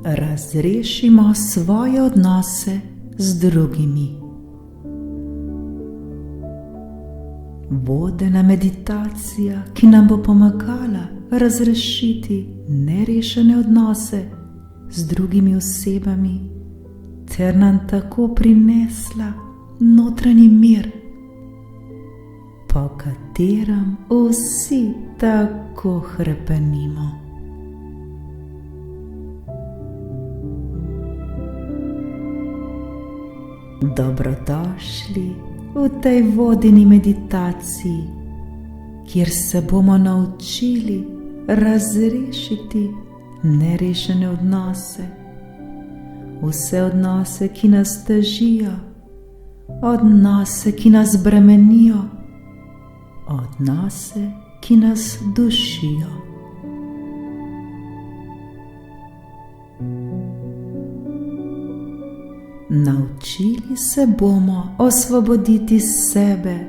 Razrešimo svoje odnose z drugimi. Vodena meditacija, ki nam bo pomagala razrešiti nerešene odnose z drugimi osebami ter nam tako prinesla notranji mir, po katerem vsi tako hrepenimo. Dobrodošli v tej vodeni meditaciji, kjer se bomo naučili razrešiti nerešene odnose, vse odnose, ki nas težijo, odnose, ki nas bremenijo, odnose, ki nas dušijo. Naučili se bomo osvoboditi sebe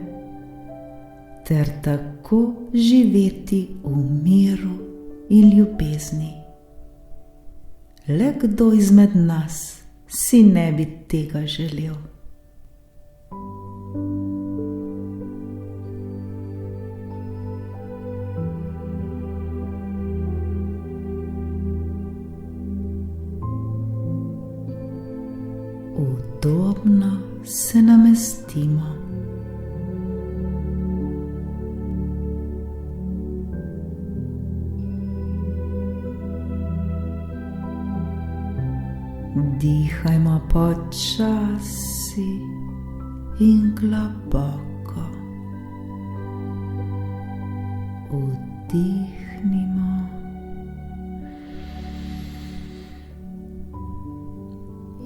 ter tako živeti v miru in ljubezni. Le kdo izmed nas si ne bi tega želel? Udobno se namestimo. Dihajmo počasi in globoko. Vdihnimo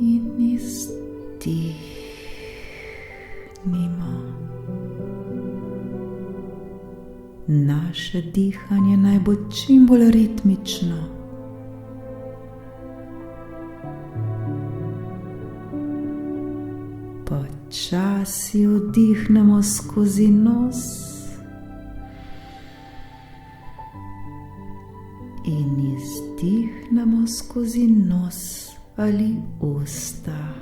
in izdihnimo. Naše dihanje naj bo čim bolj ritmično. Počasi vdihnemo skozi nos in izdihnemo skozi nos ali usta.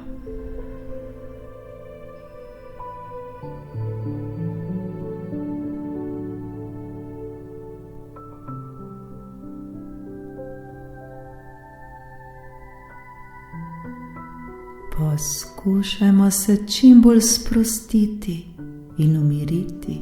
Poskušajmo se čim bolj sprostiti in umiriti.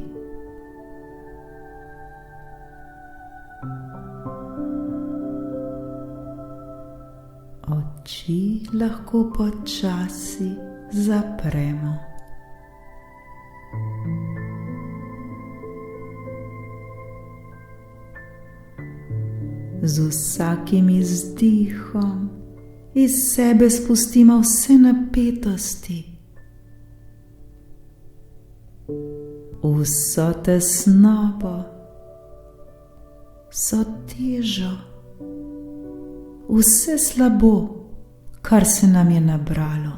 Oči lahko počasi zapremo. Z vsakim izdihom iz sebe spustimo vse napetosti, vso tesnobo, vso težo, vse slabo, kar se nam je nabralo.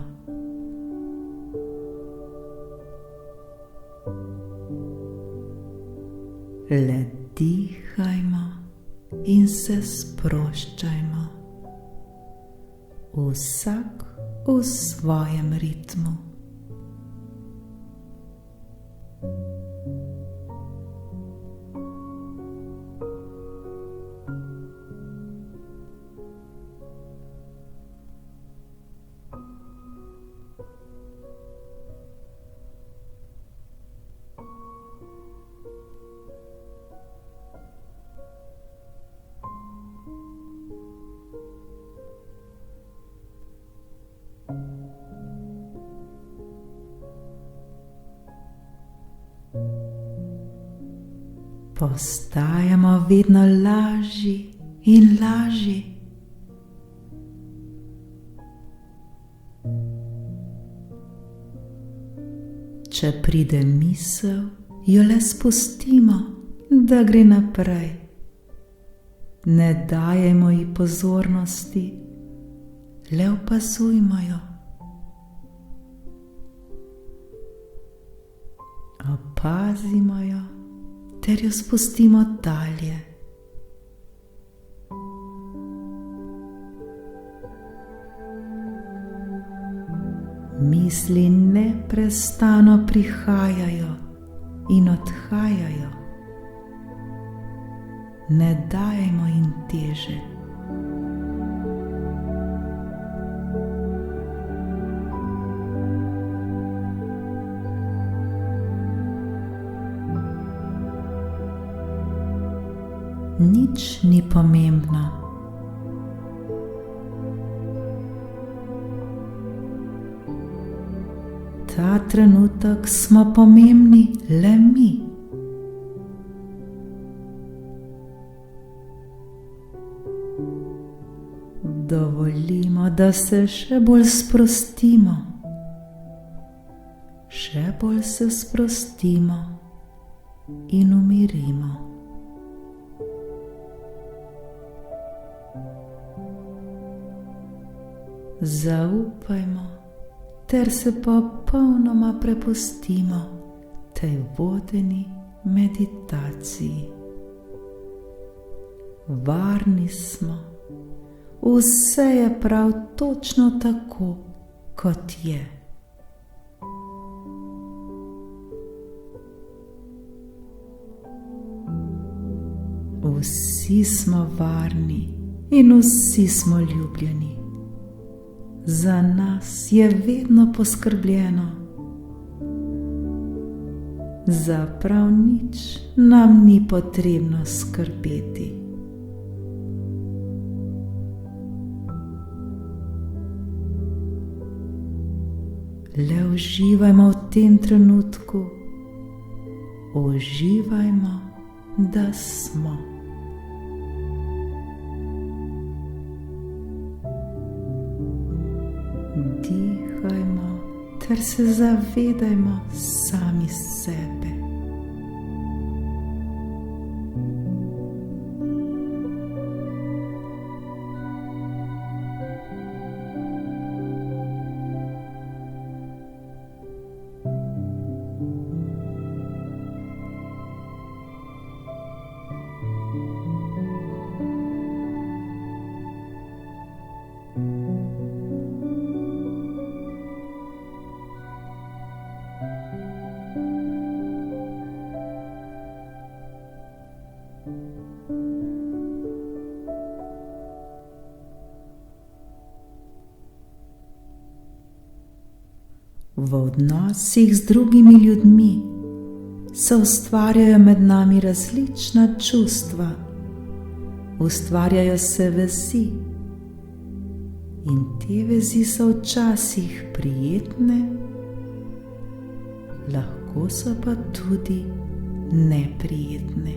Le dihajmo in se sproščajmo. Vsak v svojem ritmu. Postajamo vedno lažji in lažji. Če pride misel, jo le spustimo, da gre naprej. Ne dajemo ji pozornosti, le opazujmo jo. Opazimo jo ter jo spustimo dalje. Misli neprestano prihajajo in odhajajo. Ne dajmo jim teže. Nič ni pomembno. Ta trenutek smo pomembni le mi. Dovolimo, da se še bolj sprostimo. Še bolj se sprostimo in umirimo. Zaupajmo ter se popolnoma prepustimo tej vodeni meditaciji. Varni smo, vse je prav točno tako, kot je. Vsi smo varni in vsi smo ljubljeni. Za nas je vedno poskrbljeno. Za prav nič nam ni potrebno skrbeti. Le uživajmo v tem trenutku. Uživajmo, da smo. Dihajmo ter se zavedajmo sami sebe. V odnosih z drugimi ljudmi se ustvarjajo med nami različna čustva, ustvarjajo se vezi in te vezi so včasih prijetne, lahko so pa tudi neprijetne.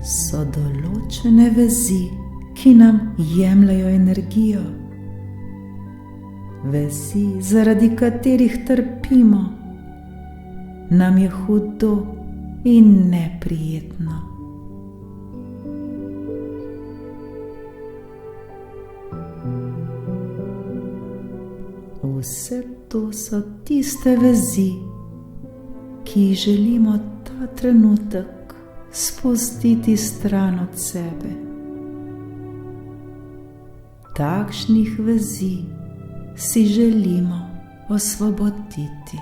So določene vezi, ki nam jemljejo energijo, vezi, zaradi katerih trpimo, nam je hudo in neprijetno. Vse to so tiste vezi, ki jih želimo ta trenutek spustiti stran od sebe. Takšnih vezi si želimo osvoboditi.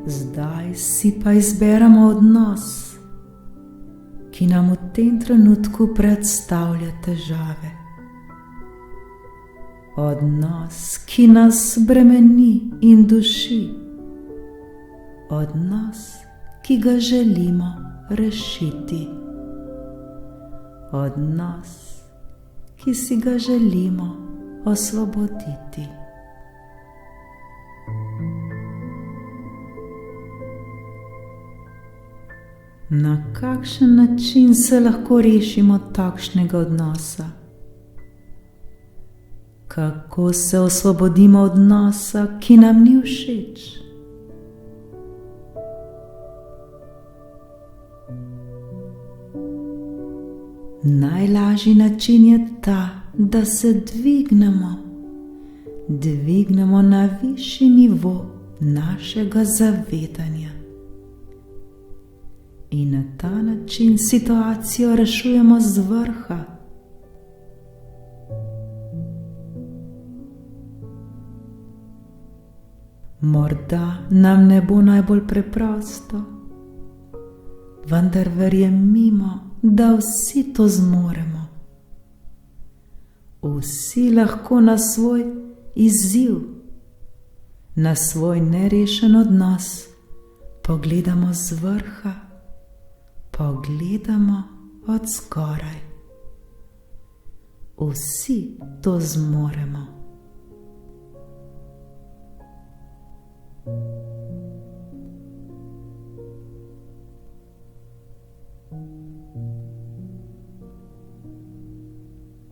Zdaj si pa izberemo odnos, ki nam v tem trenutku predstavlja težave. Odnos, ki nas bremeni in duši. Odnos, ki ga želimo rešiti. Odnos, ki si ga želimo osvoboditi. Na kakšen način se lahko rešimo takšnega odnosa? Kako se osvobodimo odnosa, ki nam ni všeč? Najlažji način je ta, da se dvignemo dvignemo na višji nivo našega zavedanja. In na ta način situacijo rešujemo z vrha. Morda nam ne bo najbolj preprosto, vendar verjemimo, da vsi to zmoremo. Vsi lahko na svoj izziv, na svoj nerešen odnos pogledamo z vrha, pogledamo od zgoraj. Vsi to zmoremo.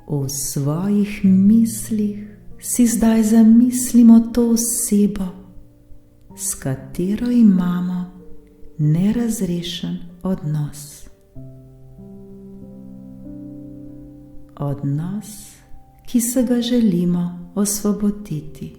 V svojih mislih si zdaj zamislimo to osebo, s katero imamo nerazrešen odnos. Odnos, ki se ga želimo osvoboditi.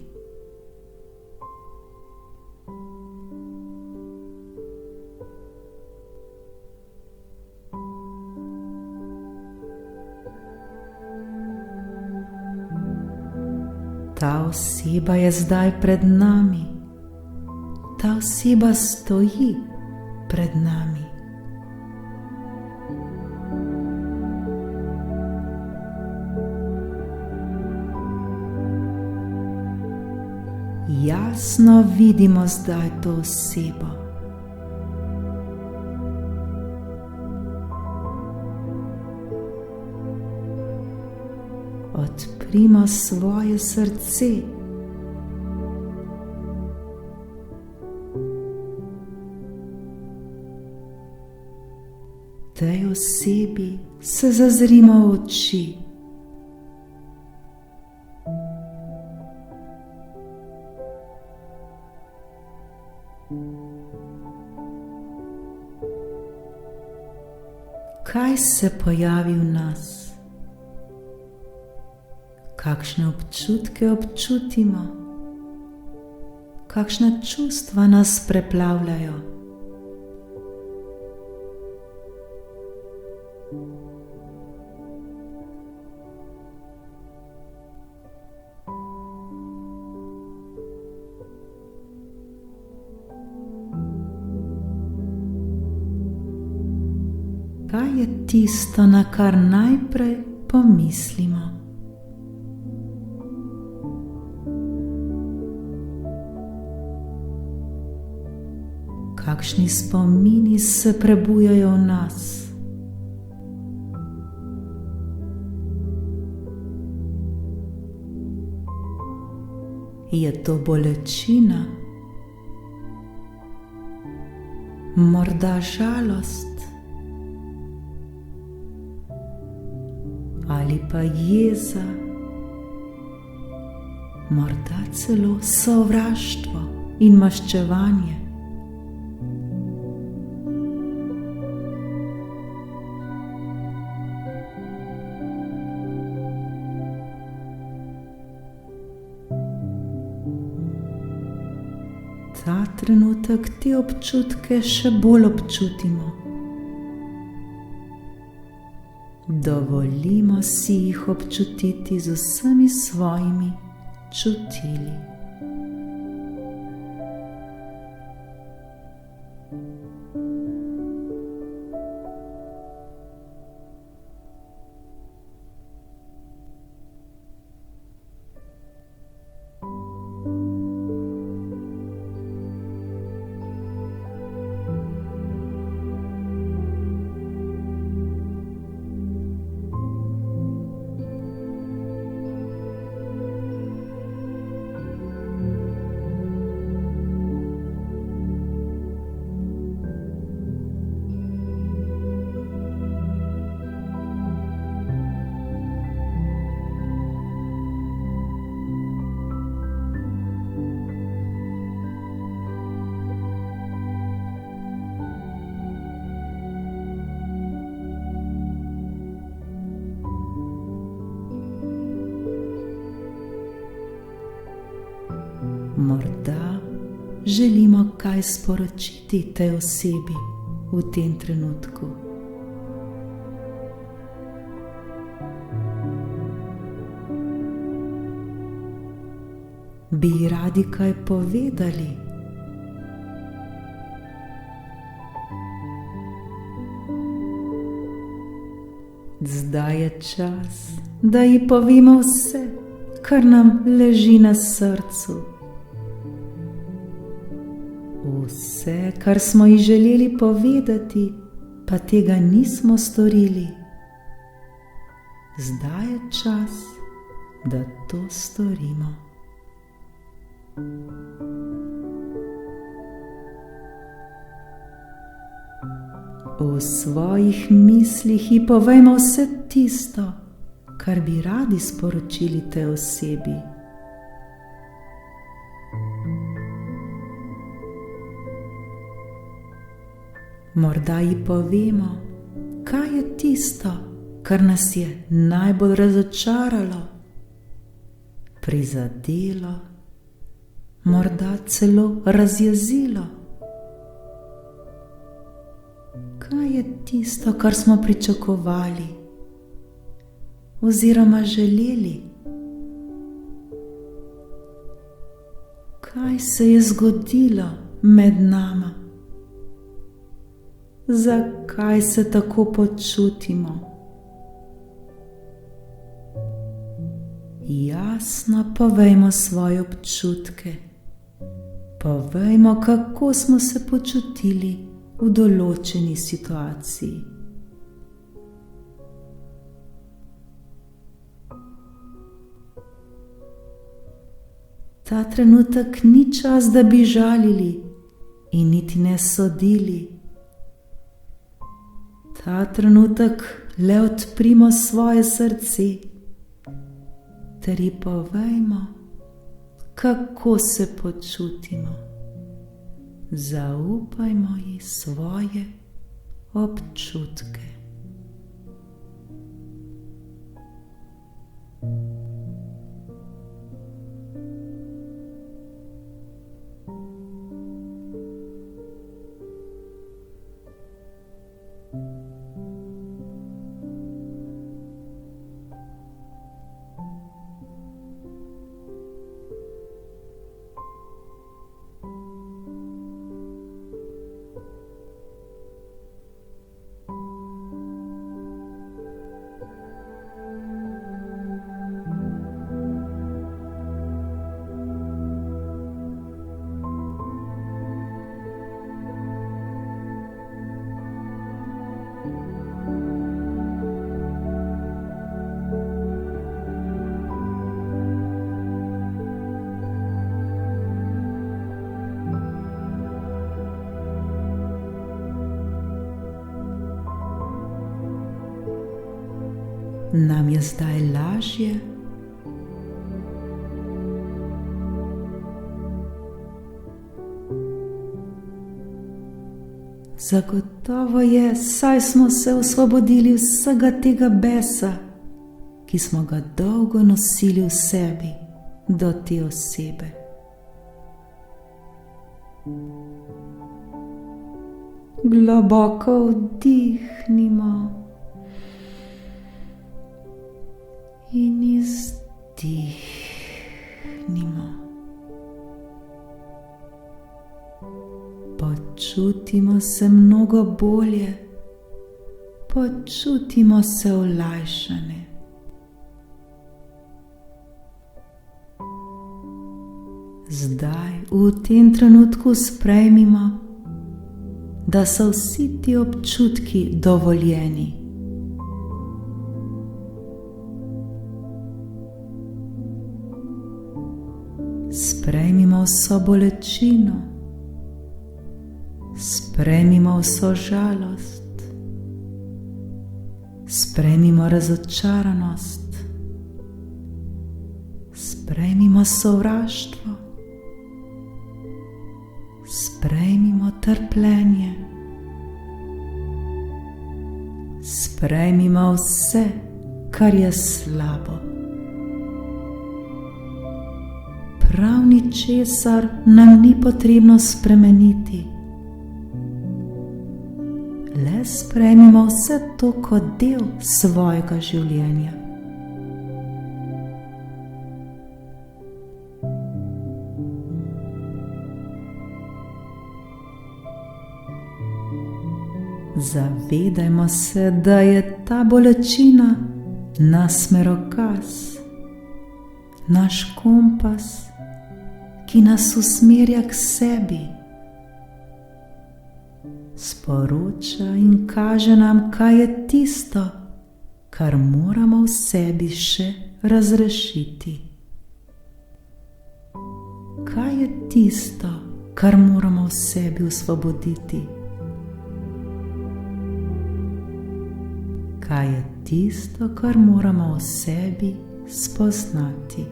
Ta oseba je zdaj pred nami. Ta oseba stoji pred nami. Jasno vidimo zdaj to osebo. Odprimo svoje srce. Tej osebi se zazrimo v oči. Kaj se pojavi v nas? Kakšne občutke občutimo? Kakšna čustva nas preplavljajo? Kaj je tisto, na kar najprej pomislimo? Kakšni spomini se prebujajo v nas? Je to bolečina? Morda žalost? Ali pa jeza? Morda celo sovraštvo in maščevanje? Ta trenutek te občutke še bolj občutimo. Dovolimo si jih občutiti z vsemi svojimi čutili. Morda želimo kaj sporočiti tej osebi v tem trenutku. Bi ji radi kaj povedali? Zdaj je čas, da ji povemo vse, kar nam leži na srcu. Vse, kar smo ji želeli povedati, pa tega nismo storili. Zdaj je čas, da to storimo. V svojih mislih ji povejmo vse tisto, kar bi radi sporočili tej osebi. Morda ji povemo, kaj je tisto, kar nas je najbolj razočaralo, prizadelo, morda celo razjezilo. Kaj je tisto, kar smo pričakovali oziroma želeli? Kaj se je zgodilo med nama? Zakaj se tako počutimo? Jasno povejmo svoje občutke. Povejmo, kako smo se počutili v določeni situaciji. Ta trenutek ni čas, da bi žalili in niti ne sodili. Ta trenutek le odprimo svoje srce ter ji povejmo, kako se počutimo. Zaupajmo ji svoje občutke. Nam je zdaj lažje? Zagotovo je, saj smo se osvobodili vsega tega besa, ki smo ga dolgo nosili v sebi do te osebe. Globoko vdihnimo in izdihnimo. Počutimo se mnogo bolje, počutimo se olajšane. Zdaj, v tem trenutku sprejmimo, da so vsi ti občutki dovoljeni. Sprejmimo vso bolečino, sprejmimo vso žalost, sprejmimo razočaranost, sprejmimo sovraštvo, sprejmimo trpljenje, sprejmimo vse, kar je slabo. prav ničesar nam ni potrebno spremeniti. Le sprejmimo vse to kot del svojega življenja. Zavedajmo se, da je ta bolečina naš smerokaz, naš kompas, ki nas usmerja k sebi. Sporoča in kaže nam, kaj je tisto, kar moramo v sebi še razrešiti. Kaj je tisto, kar moramo v sebi osvoboditi? Kaj je tisto, kar moramo v sebi spoznati?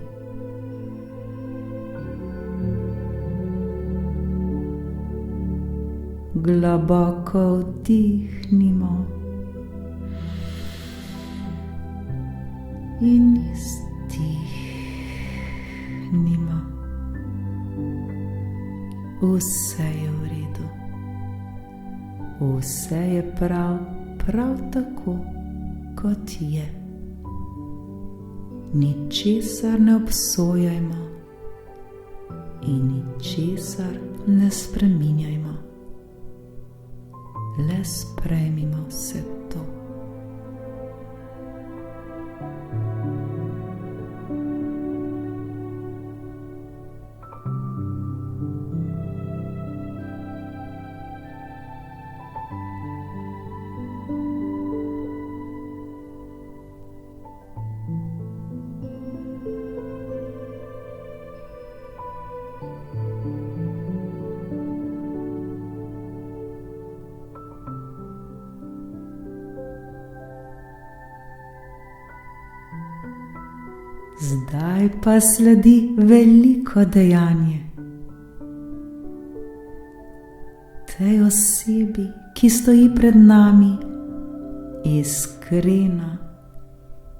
Globoko vdihnimo in izdihnimo. Vse je v redu. Vse je prav tako, kot je. Ničesar ne obsojajmo in ničesar ne spreminjajmo. Le sprejmimo vse to. Zdaj pa sledi veliko dejanje. Tej osebi, ki stoji pred nami, iskreno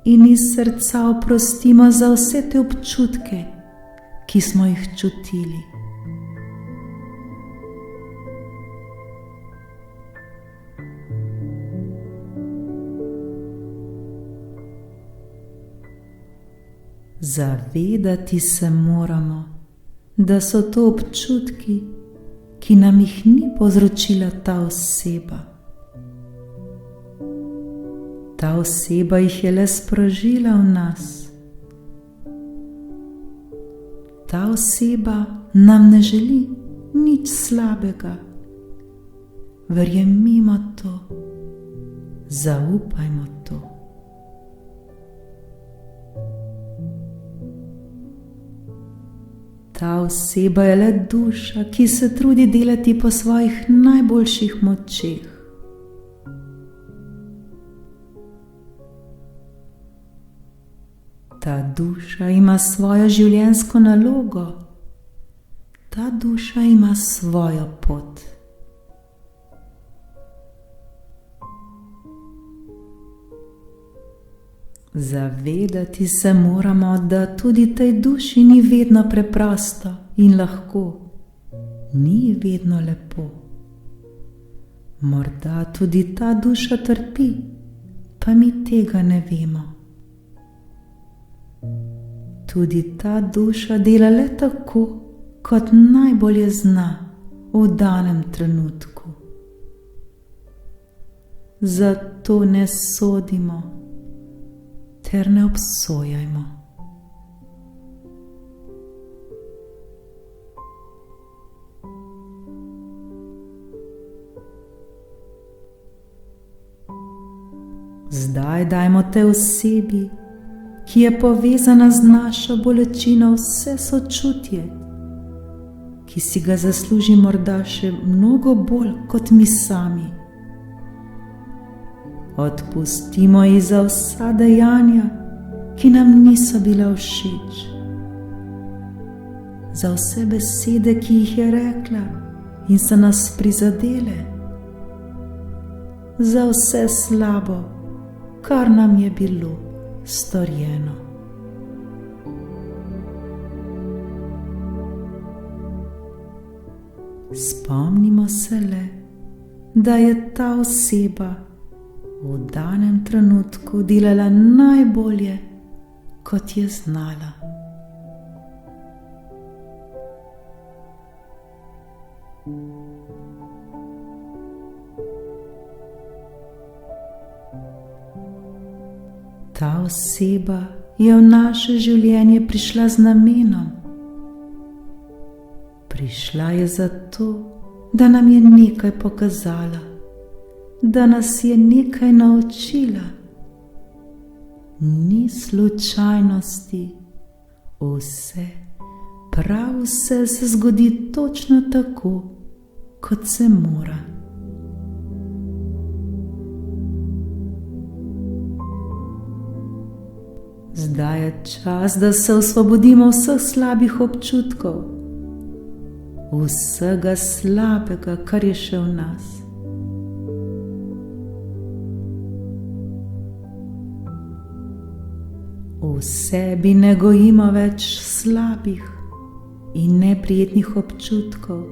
in iz srca oprostimo za vse te občutke, ki smo jih čutili. Zavedati se moramo, da so to občutki, ki nam jih ni povzročila ta oseba. Ta oseba jih je le sprožila v nas. Ta oseba nam ne želi nič slabega. Verjemimo to, zaupajmo to. Ta oseba je le duša, ki se trudi delati po svojih najboljših močeh. Ta duša ima svojo življenjsko nalogo. Ta duša ima svojo pot. Zavedati se moramo, da tudi tej duši ni vedno preprosto in lahko, ni vedno lepo. Morda tudi ta duša trpi, pa mi tega ne vemo. Tudi ta duša dela le tako, kot najbolje zna v danem trenutku. Zato ne sodimo ter ne obsojajmo. Zdaj dajmo tej osebi, ki je povezana z našo bolečino, vse sočutje, ki si ga zasluži morda še mnogo bolj kot mi sami. Odpustimo ji za vsa dejanja, ki nam niso bila všeč, za vse besede, ki jih je rekla in so nas prizadele, za vse slabo, kar nam je bilo storjeno. Spomnimo se le, da je ta oseba v danem trenutku delala najbolje, kot je znala. Ta oseba je v naše življenje prišla z namenom. Prišla je zato, da nam je nekaj pokazala, da nas je nekaj naučila. Ni slučajnosti, vse, prav vse se zgodi točno tako, kot se mora. Zdaj je čas, da se osvobodimo vseh slabih občutkov, vsega slabega, kar je še v nas. V sebi ne gojimo več slabih in neprijetnih občutkov,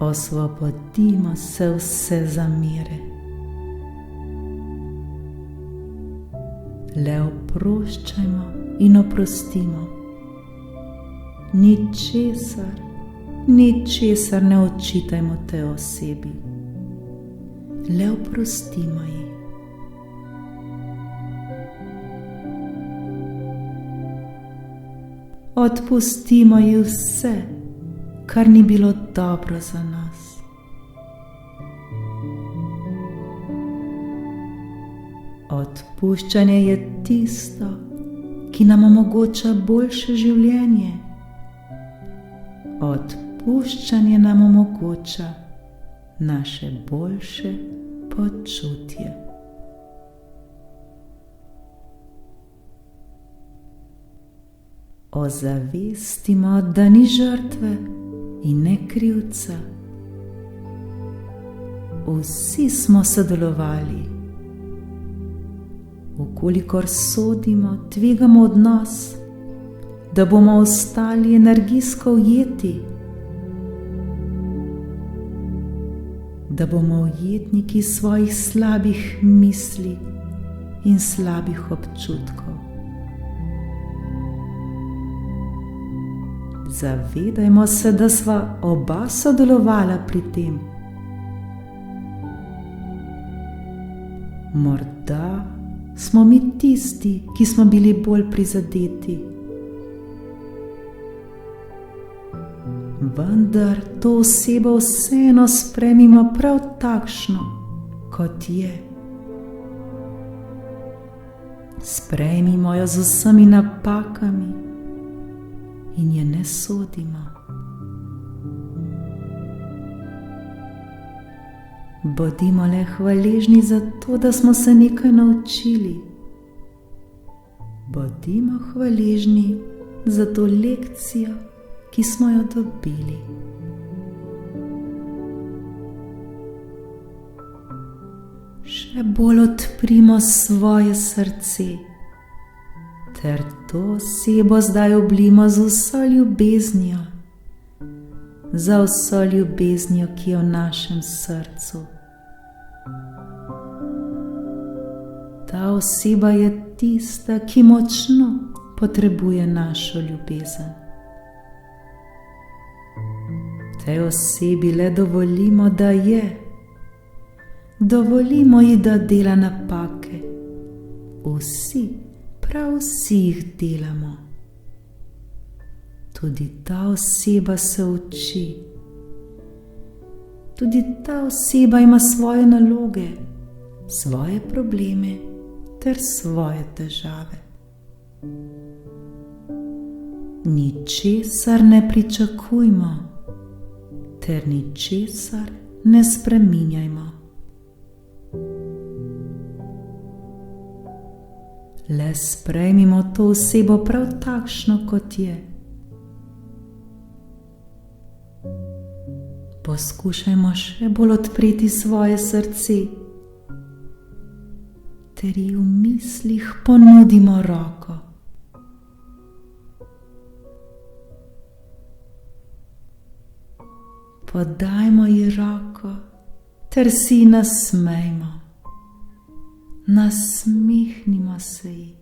osvobodimo se vse zamere. Le oproščajmo in oprostimo. Ničesar ne očitajmo tej osebi. Le oprostimo ji. Odpustimo ji vse, kar ni bilo dobro za nas. Odpuščanje je tisto, ki nam omogoča boljše življenje. Odpuščanje nam omogoča naše boljše počutje. Ozavestimo, da ni žrtve in ne krivca. Vsi smo sodelovali. Vkolikor sodimo, tvegamo odnos, da bomo ostali energijsko ujeti, da bomo ujetniki svojih slabih misli in slabih občutkov. Zavedajmo se, da sva oba sodelovala pri tem. Morda smo mi tisti, ki smo bili bolj prizadeti. Vendar to osebo vseeno sprejmimo prav takšno, kot je. Sprejmimo jo z vsemi napakami in je ne sodimo. Bodimo le hvaležni za to, da smo se nekaj naučili. Bodimo hvaležni za to lekcijo, ki smo jo dobili. Še bolj odprimo svoje srce, ter to osebo zdaj oblimo z vso ljubeznijo, za vso ljubeznijo, ki je v našem srcu. Ta oseba je tista, ki močno potrebuje našo ljubezen. Tej osebi le dovolimo, da je. Dovolimo ji, da dela napake. Vsi, prav vsi jih delamo. Tudi ta oseba se uči. Tudi ta oseba ima svoje naloge, svoje probleme ter svoje težave. Ničesar ne pričakujmo, ter ničesar ne spreminjajmo. Le sprejmimo to osebo prav takšno, kot je. Poskušajmo še bolj odpreti svoje srce, ter ji v mislih ponudimo roko. Podajmo ji roko ter si nasmejmo. Nasmehnimo se ji.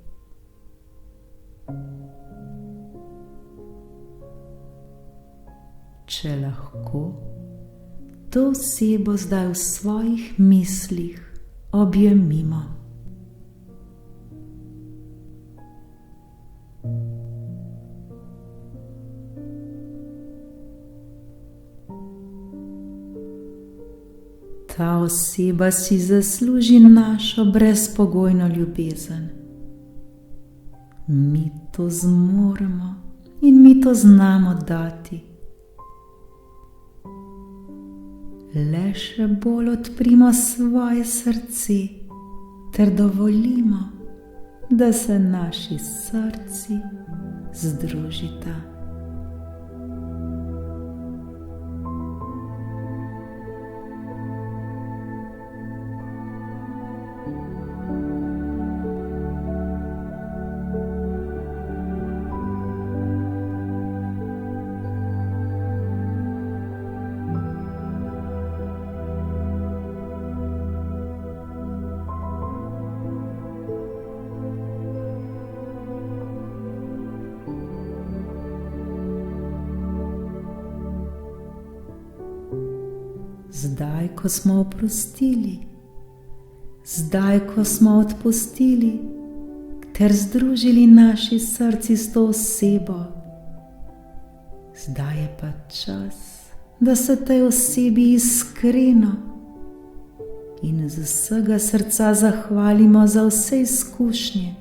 Če lahko, to osebo zdaj v svojih mislih objemimo. Ta oseba si zasluži našo brezpogojno ljubezen. Mi to zmoremo in mi to znamo dati. Le še bolj odprimo svoje srce ter dovolimo, da se naši srci združita. Zdaj, ko smo oprostili, zdaj, ko smo odpustili ter združili naši srci s to osebo, zdaj je pa čas, da se tej osebi iskreno in z vsega srca zahvalimo za vse izkušnje,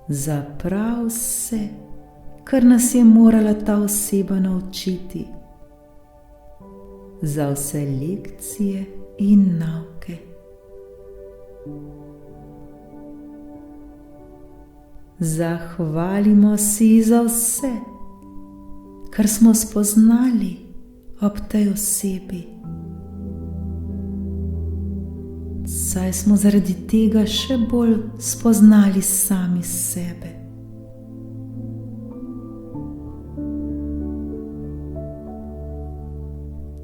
za prav vse, kar nas je morala ta oseba naučiti, za vse lekcije in nauke. Zahvalimo si za vse, kar smo spoznali ob tej osebi, saj smo zaradi tega še bolj spoznali sami sebe.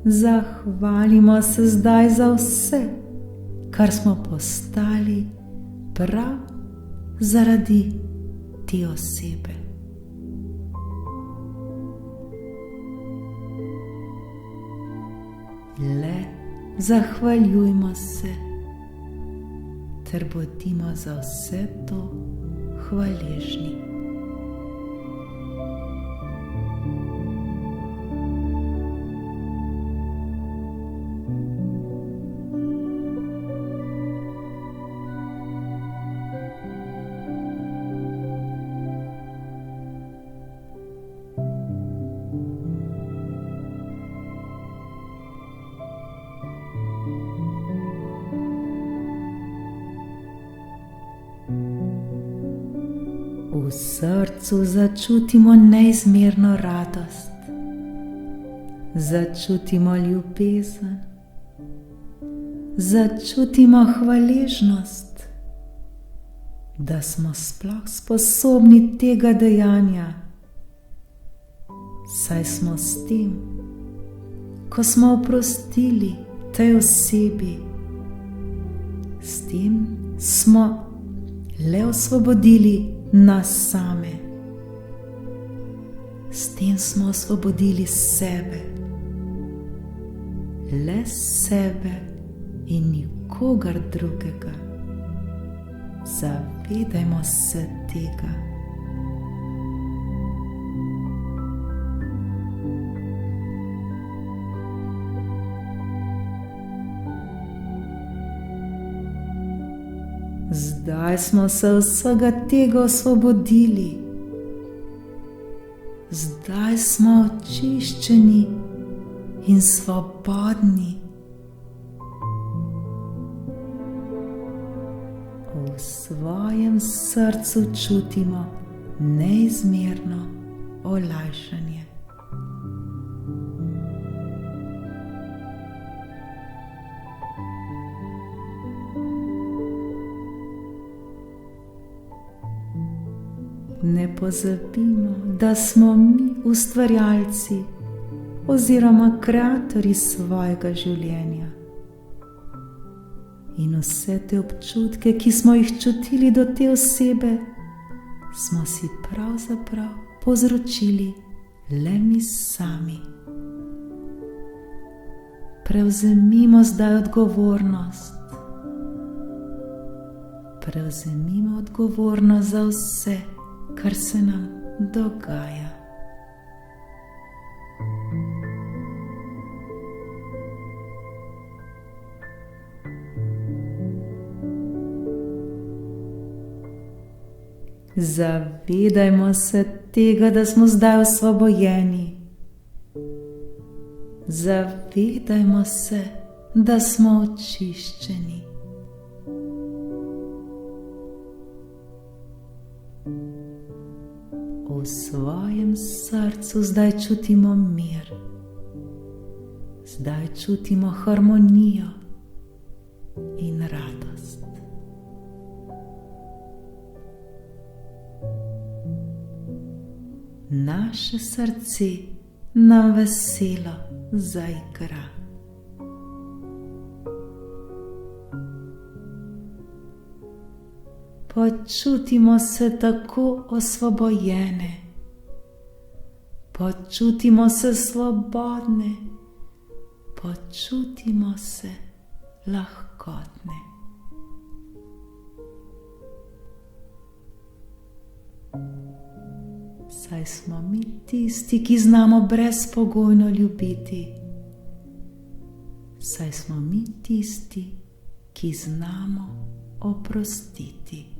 Zahvalimo se zdaj za vse, kar smo postali prav zaradi te osebe. Le zahvaljujmo se ter bodimo za vse to hvaležni. V srcu začutimo neizmerno radost, začutimo ljubezen, začutimo hvaležnost, da smo sploh sposobni tega dejanja, saj smo s tem, ko smo oprostili tej osebi, s tem smo le osvobodili nas same. S tem smo osvobodili sebe, le sebe in nikogar drugega. Zavedajmo se tega. Zdaj smo se vsega tega osvobodili. Zdaj smo očiščeni in svobodni. V svojem srcu čutimo neizmerno olajšanje. Ne pozabimo, da smo mi ustvarjalci oziroma kreatorji svojega življenja. In vse te občutke, ki smo jih čutili do te osebe, smo si pravzaprav povzročili le mi sami. Prevzemimo zdaj odgovornost. Prevzemimo odgovornost za vse, kar se nam dogaja. Zavedajmo se tega, da smo zdaj osvobojeni. Zavedajmo se, da smo očiščeni. V svojem srcu zdaj čutimo mir. Zdaj čutimo harmonijo in radost. Naše srce nam veselo zaigra. Počutimo se tako osvobojene. Počutimo se svobodne. Počutimo se lahkotne. Saj smo mi tisti, ki znamo brezpogojno ljubiti. Saj smo mi tisti, ki znamo oprostiti.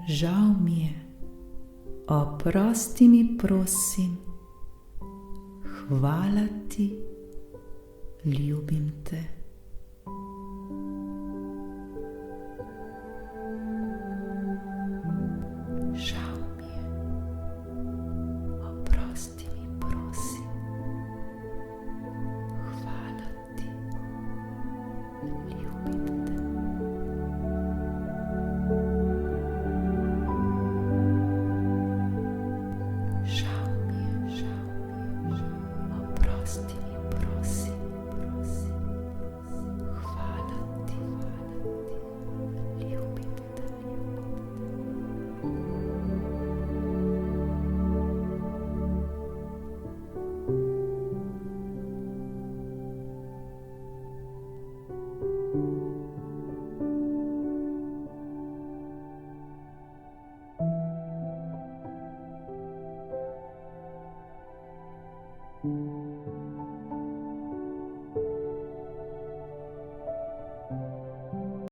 Žal mi je, oprosti mi, prosim, hvala ti, ljubim te. Žal mi je, oprosti mi, prosim, hvala ti, ljubim te.